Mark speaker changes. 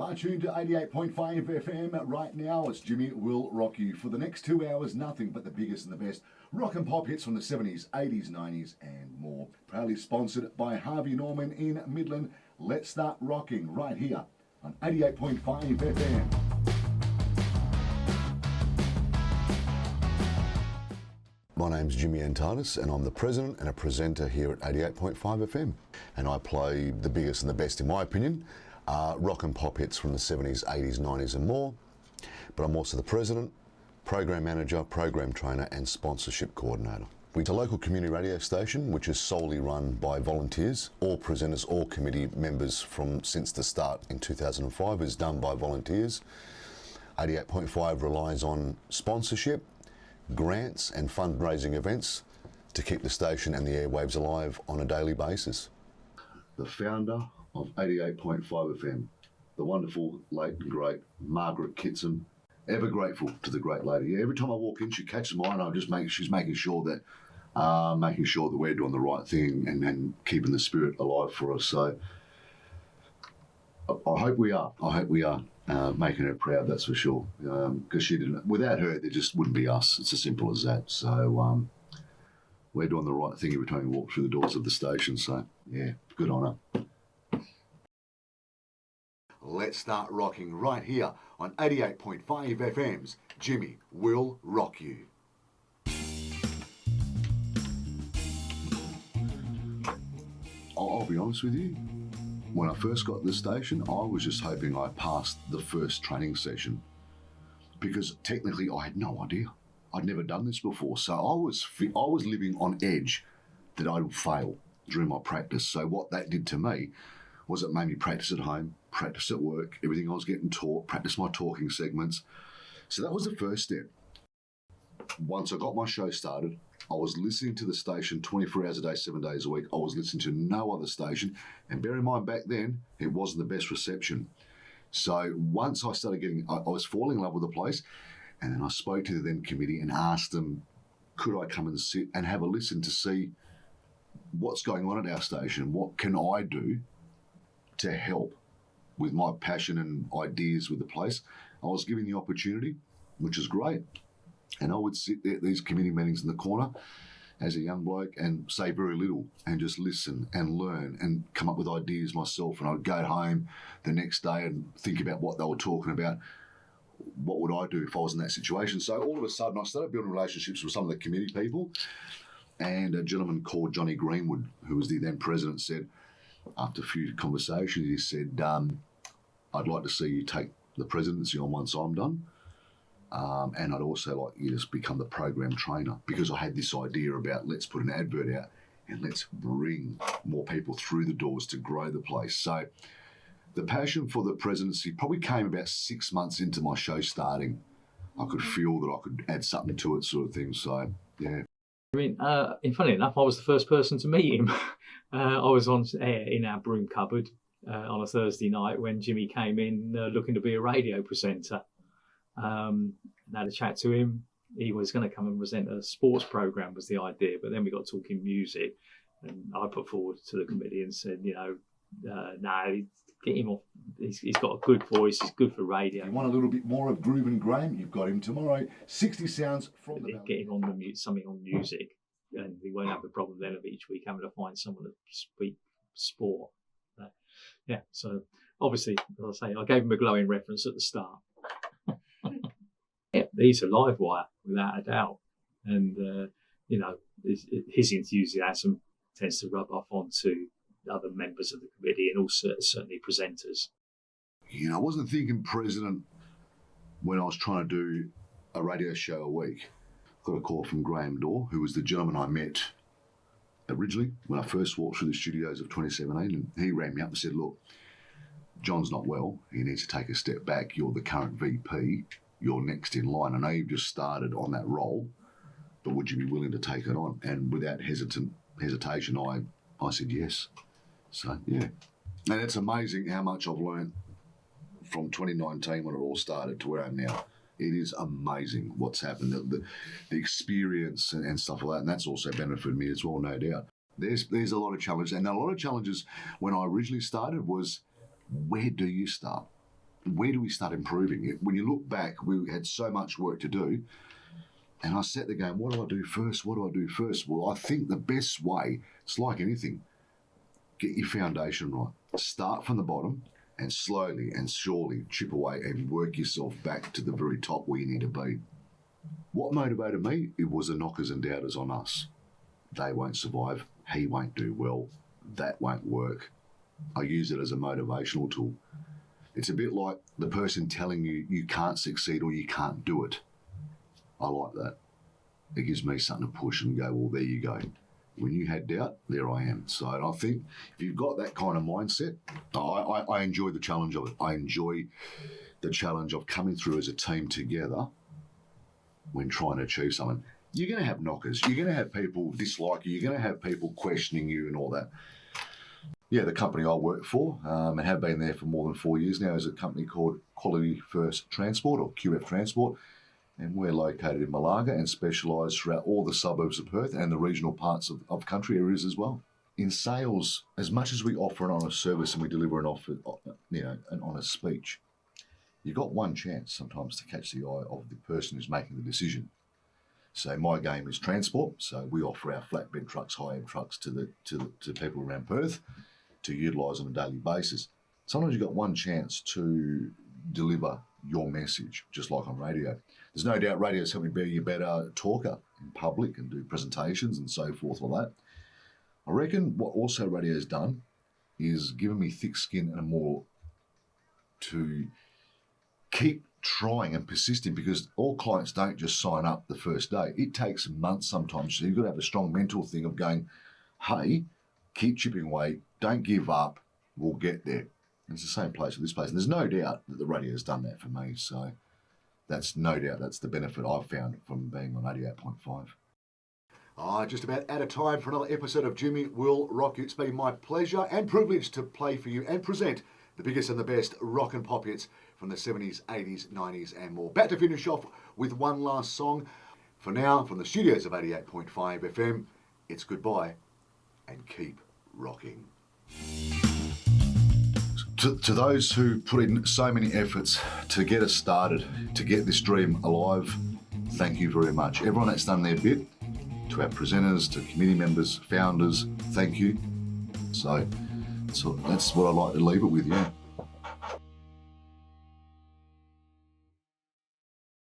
Speaker 1: are tuned to 88.5 FM right now. It's Jimmy Will Rock You. For the next 2 hours, nothing but the biggest and the best rock and pop hits from the 70s, 80s, 90s and more. Proudly sponsored by Harvey Norman in Midland. Let's start rocking right here on 88.5 FM.
Speaker 2: My name's Jimmy Antanis and I'm the president and a presenter here at 88.5 FM. And I play the biggest and the best, in my opinion, rock and pop hits from the 70s, 80s, 90s and more. But I'm also the president, program manager, program trainer and sponsorship coordinator. We're a local community radio station which is solely run by volunteers. All presenters, all committee members since the start in 2005 is done by volunteers. 88.5 relies on sponsorship, grants and fundraising events to keep the station and the airwaves alive on a daily basis.
Speaker 1: The founder of 88.5 FM, the wonderful, late and great Margaret Kitson. Ever grateful to the great lady. Every time I walk in, she catches my eye and she's making sure that we're doing the right thing and keeping the spirit alive for us. So I hope we are. Making her proud, that's for sure. Because without her, there just wouldn't be us. It's as simple as that. So we're doing the right thing every time we walk through the doors of the station. So yeah, good on her. Let's start rocking right here on 88.5 FM's Jimmy Will Rock You. I'll be honest with you. When I first got to the station, I was just hoping I passed the first training session because technically I had no idea. I'd never done this before. So I was living on edge that I would fail during my practice. So what that did to me was it made me practice at home, practice at work, everything I was getting taught, practice my talking segments. So that was the first step. Once I got my show started, I was listening to the station 24 hours a day, 7 days a week. I was listening to no other station. And bear in mind, back then, it wasn't the best reception. So once I started I was falling in love with the place. And then I spoke to the then committee and asked them, could I come and sit and have a listen to see what's going on at our station? What can I do to help with my passion and ideas with the place? I was given the opportunity, which is great. And I would sit there at these committee meetings in the corner as a young bloke and say very little and just listen and learn and come up with ideas myself. And I would go home the next day and think about what they were talking about. What would I do if I was in that situation? So all of a sudden I started building relationships with some of the committee people. And a gentleman called Johnny Greenwood, who was the then president, said, after a few conversations, he said, I'd like to see you take the presidency on once I'm done. And I'd also like you to become the program trainer because I had this idea about let's put an advert out and let's bring more people through the doors to grow the place. So the passion for the presidency probably came about 6 months into my show starting. I could feel that I could add something to it, sort of thing. So, yeah.
Speaker 3: I mean, funny enough, I was the first person to meet him. I was on air in our broom cupboard on a Thursday night when Jimmy came in looking to be a radio presenter. And had a chat to him. He was going to come and present a sports program was the idea, but then we got talking music, and I put forward to the committee and said, get him off. He's got a good voice. He's good for radio.
Speaker 1: You want a little bit more of Groove and Graham? You've got him tomorrow. 60 sounds from the
Speaker 3: get him on something on music, and we won't have the problem then of each week having to find someone to speak sport. Yeah. So obviously, as I say, I gave him a glowing reference at the start. Yeah, he's a live wire without a doubt, and his enthusiasm tends to rub off onto other members of the committee and also certainly presenters.
Speaker 1: I wasn't thinking president when I was trying to do a radio show a week. Got a call from Graham Dorr, who was the gentleman I met originally when I first walked through the studios of 2017, and he rang me up and said, look, John's not well, he needs to take a step back, you're the current VP, you're next in line. I know you've just started on that role, but would you be willing to take it on? And without hesitation, I said yes. So, yeah. And it's amazing how much I've learned from 2019 when it all started to where I am now. It is amazing what's happened, the experience and stuff like that. And that's also benefited me as well, no doubt. There's a lot of challenges. And a lot of challenges when I originally started was, where do you start? where do we start improving? When you look back, we had so much work to do. And I sat there going, what do I do first? What do I do first? Well, I think the best way, it's like anything, get your foundation right. Start from the bottom and slowly and surely chip away and work yourself back to the very top where you need to be. What motivated me? It was the knockers and doubters on us. They won't survive. He won't do well. That won't work. I use it as a motivational tool. It's a bit like the person telling you you can't succeed or you can't do it. I like that. It gives me something to push and go, well, there you go. When you had doubt, there I am. So I think if you've got that kind of mindset, I enjoy the challenge of it. I enjoy the challenge of coming through as a team together when trying to achieve something. You're going to have knockers. You're going to have people dislike you. You're going to have people questioning you and all that. Yeah, the company I work for and have been there for more than 4 years now is a company called Quality First Transport, or QF Transport. And we're located in Malaga and specialise throughout all the suburbs of Perth and the regional parts of country areas as well. In sales, as much as we offer an honest service and we deliver an offer, an honest speech, you've got one chance sometimes to catch the eye of the person who's making the decision. So my game is transport. So we offer our flatbed trucks, high-end trucks to people around Perth to utilise on a daily basis. Sometimes you've got one chance to deliver your message, just like on radio. There's no doubt radio's helped me be a better talker in public and do presentations and so forth, all that. I reckon what also radio's done is given me thick skin and a more to keep trying and persisting, because all clients don't just sign up the first day. It takes months sometimes. So you've got to have a strong mental thing of going, hey, keep chipping away, don't give up, we'll get there. And it's the same place with this place. And there's no doubt that the radio's done that for me. So that's no doubt that's the benefit I've found from being on 88.5. Just about out of time for another episode of Jimmy Will Rock You. It's been my pleasure and privilege to play for you and present the biggest and the best rock and pop hits from the 70s, 80s, 90s and more. Back to finish off with one last song. For now, from the studios of 88.5 FM, it's goodbye and keep rocking. To those who put in so many efforts to get us started, to get this dream alive, thank you very much. Everyone that's done their bit, to our presenters, to committee members, founders, thank you. So that's what I'd like to leave it with, yeah.